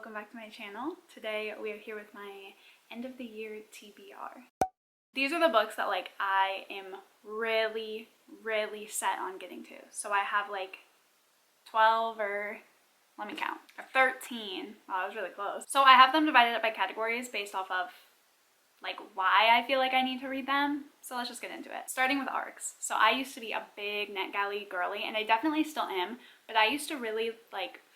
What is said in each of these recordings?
welcome back to my channel. Today we are here with my end of the year TBR. These are the books that I am really set on getting to. So I have 12 or let me count, or 13. Wow, I was really close. So I have them divided up by categories based off of why I feel like I need to read them. So let's just get into it. Starting with arcs. So I used to be a big NetGalley girly, and I definitely still am, but I used to really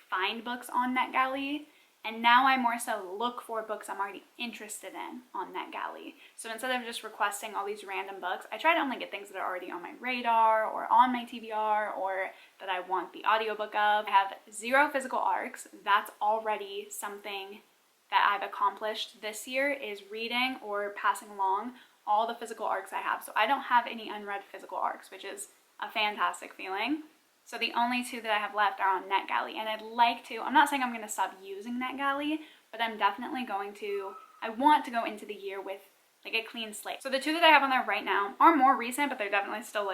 find books on NetGalley, and now I more so look for books I'm already interested in on NetGalley. So instead of just requesting all these random books, I try to only get things that are already on my radar or on my TBR or that I want the audiobook of. I have 0 physical arcs. That's already something that I've accomplished this year, is reading or passing along all the physical arcs I have. So I don't have any unread physical arcs, which is a fantastic feeling. So the only 2 that I have left are on NetGalley, and I'd like to, I'm not saying I'm going to stop using NetGalley, but I'm definitely going to, I want to go into the year with a clean slate. So the 2 that I have on there right now are more recent, but they're definitely still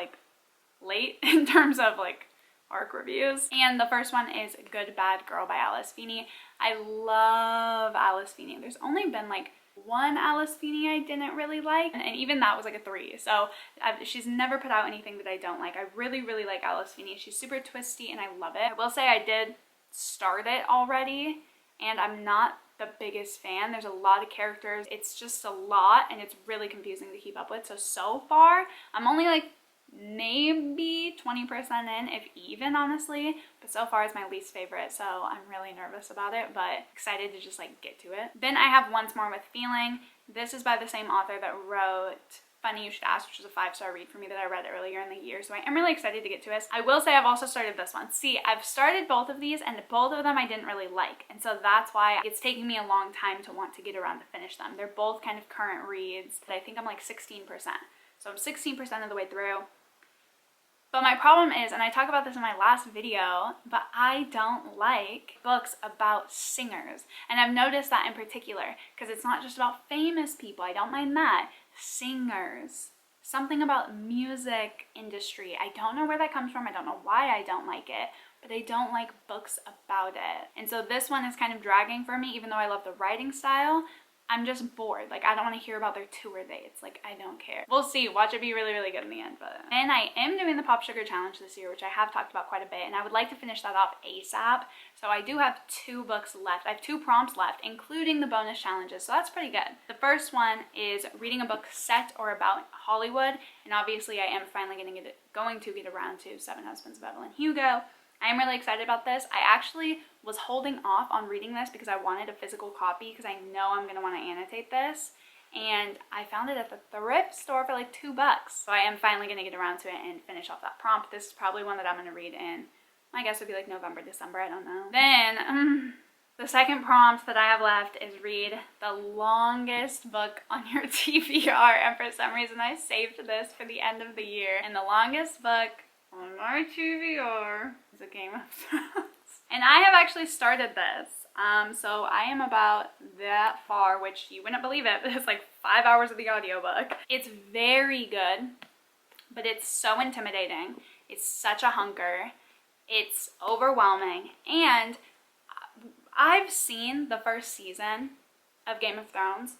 late in terms of arc reviews. And the first one is Good Bad Girl by Alice Feeney. I love Alice Feeney. There's only been one Alice Feeney I didn't really like, and even that was a 3. So she's never put out anything that I don't like. I really like Alice Feeney. She's super twisty and I love it. I will say I did start it already, and I'm not the biggest fan. There's a lot of characters. It's just a lot, and it's really confusing to keep up with. So far, I'm only maybe 20% in, if even, honestly, but so far it's my least favorite, so I'm really nervous about it, but excited to just get to it. Then I have Once More with Feeling. This is by the same author that wrote Funny You Should Ask, which was a 5-star read for me that I read earlier in the year, so I am really excited to get to it. I will say I've also started this one. See, I've started both of these, and both of them I didn't really like, and so that's why it's taking me a long time to want to get around to finish them. They're both kind of current reads, but I think I'm 16%. So I'm 16% of the way through. But my problem is, and I talk about this in my last video, but I don't like books about singers. And I've noticed that in particular, because it's not just about famous people. I don't mind that. Singers. Something about music industry. I don't know where that comes from. I don't know why I don't like it, but I don't like books about it. And so this one is kind of dragging for me, even though I love the writing style. I'm just bored. I don't want to hear about their tour dates. I don't care. We'll see. Watch it be really good in the end. But then I am doing the Pop Sugar Challenge this year, which I have talked about quite a bit, and I would like to finish that off ASAP. So I do have 2 books left. I have 2 prompts left, including the bonus challenges, so that's pretty good. The first one is reading a book set or about Hollywood, and obviously I am finally going to get around to 7 Husbands of Evelyn Hugo. I am really excited about this. I actually was holding off on reading this because I wanted a physical copy because I know I'm going to want to annotate this. And I found it at the thrift store for $2. So I am finally going to get around to it and finish off that prompt. This is probably one that I'm going to read in, I guess it would be November, December, I don't know. Then the second prompt that I have left is read the longest book on your TBR. And for some reason I saved this for the end of the year. And the longest book on my TBR is A Game of Thrones. And I have actually started this. So I am about that far, which you wouldn't believe it, but it's 5 hours of the audiobook. It's very good, but it's so intimidating. It's such a hunker. It's overwhelming. And I've seen the first season of Game of Thrones.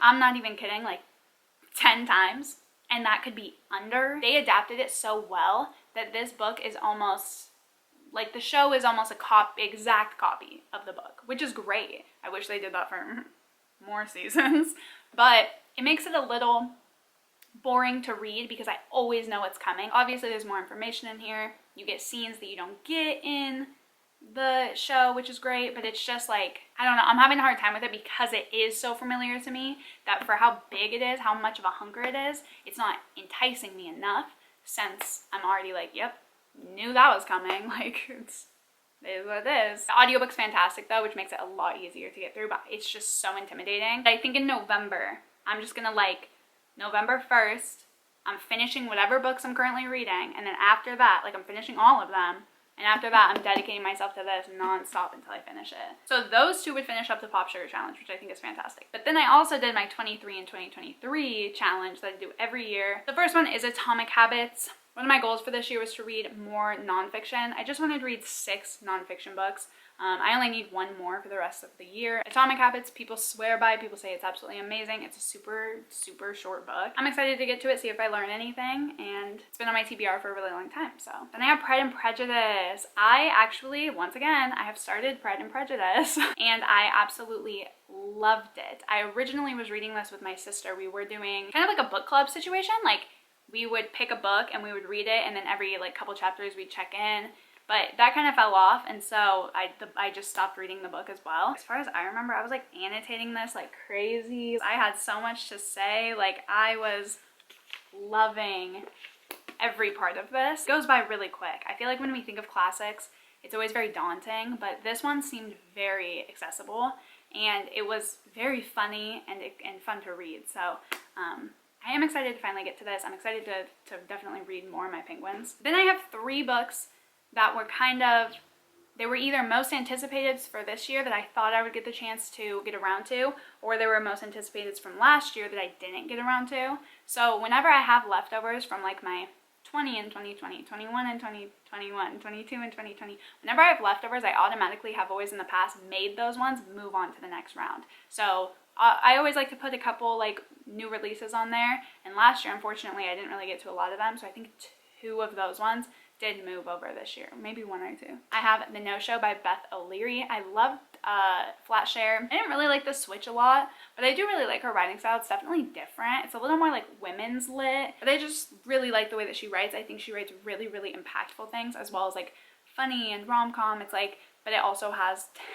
I'm not even kidding, 10 times. And that could be under. They adapted it so well that this book is almost, the show is almost exact copy of the book, which is great. I wish they did that for more seasons. But it makes it a little boring to read because I always know what's coming. Obviously, there's more information in here. You get scenes that you don't get in the show, which is great, but it's just I don't know, I'm having a hard time with it because it is so familiar to me that for how big it is, how much of a hunker it is, it's not enticing me enough, since I'm already yep, knew that was coming. It is what it is. The audiobook's fantastic though, which makes it a lot easier to get through, but it's just so intimidating. I think in November, I'm just gonna November 1st, I'm finishing whatever books I'm currently reading, and then after that, I'm finishing all of them. And after that, I'm dedicating myself to this non-stop until I finish it. So those 2 would finish up the Pop Sugar Challenge, which I think is fantastic. But then I also did my 23 in 2023 challenge that I do every year. The first one is Atomic Habits. One of my goals for this year was to read more nonfiction. I just wanted to read 6 nonfiction books. I only need one more for the rest of the year. Atomic Habits, people swear by, people say it's absolutely amazing. It's a super, super short book. I'm excited to get to it, see if I learn anything, and it's been on my TBR for a really long time, so. Then I have Pride and Prejudice. I actually, once again, I have started Pride and Prejudice, and I absolutely loved it. I originally was reading this with my sister. We were doing kind of like a book club situation, like we would pick a book and we would read it, and then every like couple chapters we'd check in. But that kind of fell off, and so I just stopped reading the book as well. As far as I remember, I was like annotating this like crazy. I had so much to say. Like, I was loving every part of this. It goes by really quick. I feel like when we think of classics, it's always very daunting, but this one seemed very accessible, and it was very funny and fun to read. So I am excited to finally get to this. I'm excited to definitely read more of my Penguins. Then I have 3 books that were they were either most anticipated for this year that I thought I would get the chance to get around to, or they were most anticipated from last year that I didn't get around to. So whenever I have leftovers from like my 20 and 2020, 21 and 2021, 22 and 2020, whenever I have leftovers, I automatically have always in the past made those ones move on to the next round. So I always like to put a couple like new releases on there, and last year unfortunately I didn't really get to a lot of them, so I think 2 of those ones did move over this year, maybe 1 or 2. I have The No-Show by Beth O'Leary. I loved Flatshare. I didn't really like the Switch a lot, but I do really like her writing style. It's definitely different. It's a little more like women's lit, but I just really like the way that she writes. I think she writes really, really impactful things, as well as like funny and rom-com. It's like, but it also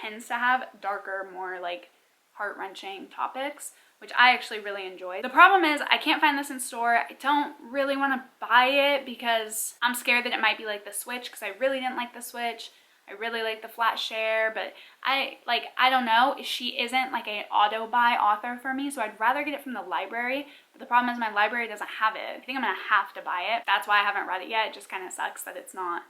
tends to have darker, more like heart-wrenching topics, which I actually really enjoyed. The problem is I can't find this in store. I don't really want to buy it because I'm scared that it might be like the Switch, because I really didn't like the Switch. I really like the Flatshare, but I don't know. She isn't like an auto-buy author for me, so I'd rather get it from the library, but the problem is my library doesn't have it. I think I'm gonna have to buy it. That's why I haven't read it yet. It just kind of sucks that it's not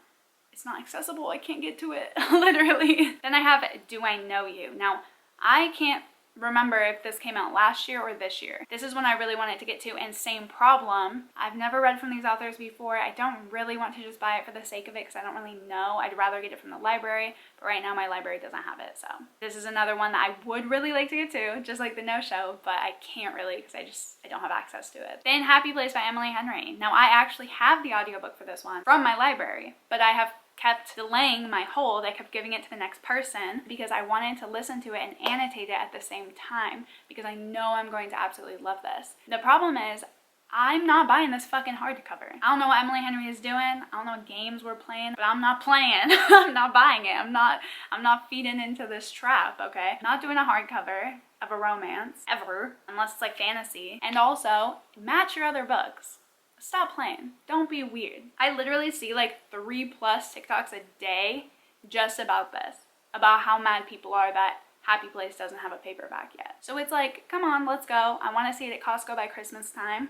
accessible. I can't get to it, literally. Then I have Do I Know You? Now, I can't remember if this came out last year or this year. This is one I really wanted to get to, and same problem. I've never read from these authors before. I don't really want to just buy it for the sake of it because I don't really know. I'd rather get it from the library, but right now my library doesn't have it. So this is another one that I would really like to get to, just like The No-Show, but I can't really because I don't have access to it. Then Happy Place by Emily Henry. Now, I actually have the audiobook for this one from my library, but I have kept delaying my hold. I kept giving it to the next person because I wanted to listen to it and annotate it at the same time, because I know I'm going to absolutely love this. The problem is I'm not buying this fucking hardcover. I don't know what Emily Henry is doing. I don't know what games we're playing, but I'm not playing. I'm not buying it. I'm not feeding into this trap, okay? I'm not doing a hardcover of a romance ever, unless it's like fantasy. And also, match your other books. Stop playing. Don't be weird. I literally see like 3+ TikToks a day just about this, about how mad people are that Happy Place doesn't have a paperback yet. So it's like, come on, let's go. I want to see it at Costco by Christmas time.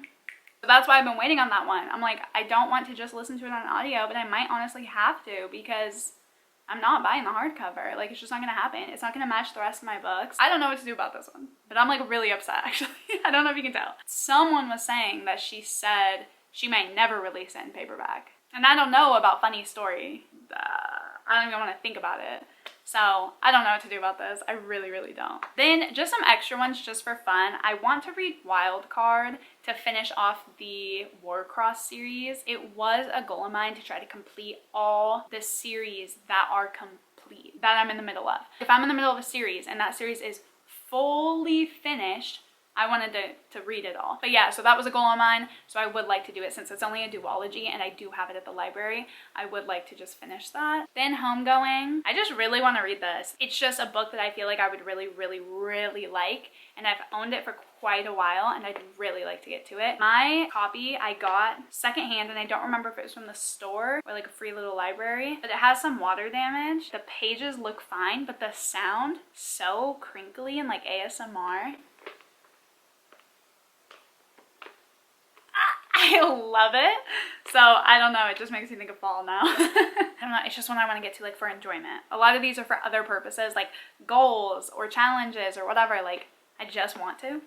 So that's why I've been waiting on that one. I'm like, I don't want to just listen to it on audio, but I might honestly have to, because I'm not buying the hardcover. Like, it's just not gonna happen. It's not gonna match the rest of my books. I don't know what to do about this one, but I'm like really upset actually. I don't know if you can tell. Someone was saying that she said she might never release it in paperback. And I don't know about Funny Story. I don't even want to think about it. So I don't know what to do about this. I really, really don't. Then just some extra ones just for fun. I want to read Wild Card to finish off the Warcross series. It was a goal of mine to try to complete all the series that are complete, that I'm in the middle of. If I'm in the middle of a series and that series is fully finished, I wanted to read it all. But yeah, so that was a goal of mine. So I would like to do it since it's only a duology and I do have it at the library. I would like to just finish that. Then Homegoing. I just really want to read this. It's just a book that I feel like I would really, really, really like. And I've owned it for quite a while and I'd really like to get to it. My copy I got secondhand, and I don't remember if it was from the store or like a free little library, but it has some water damage. The pages look fine, but the sound so crinkly and like ASMR. I love it. So I don't know, it just makes me think of fall now. I don't know, it's just one I want to get to like for enjoyment. A lot of these are for other purposes, like goals or challenges or whatever. Like, I just want to.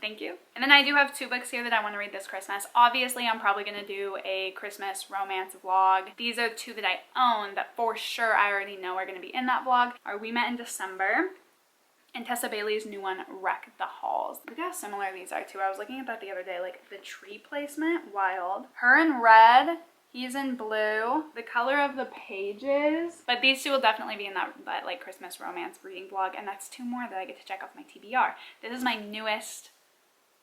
Thank you. And then I do have 2 books here that I want to read this Christmas. Obviously, I'm probably going to do a Christmas romance vlog. These are 2 that I own that for sure I already know are going to be in that vlog. We Met in December, and Tessa Bailey's new one, Wreck the Halls. Look how similar these are too. I was looking at that the other day, like the tree placement, wild. Her in red, he's in blue. The color of the pages. But these 2 will definitely be in that like Christmas romance reading vlog, and that's 2 more that I get to check off my TBR. This is my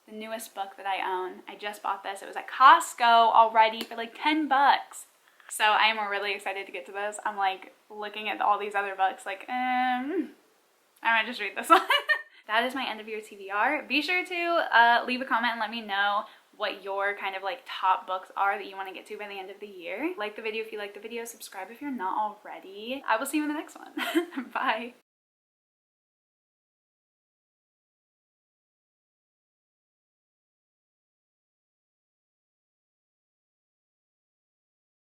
the newest book that I own. I just bought this. It was at Costco already for like 10 bucks. So I am really excited to get to this. I'm like looking at all these other books like, I might just read this one. That is my end of year TBR. Be sure to leave a comment and let me know what your kind of like top books are that you want to get to by the end of the year. Like the video if you like the video, subscribe if you're not already. I will see you in the next one. Bye.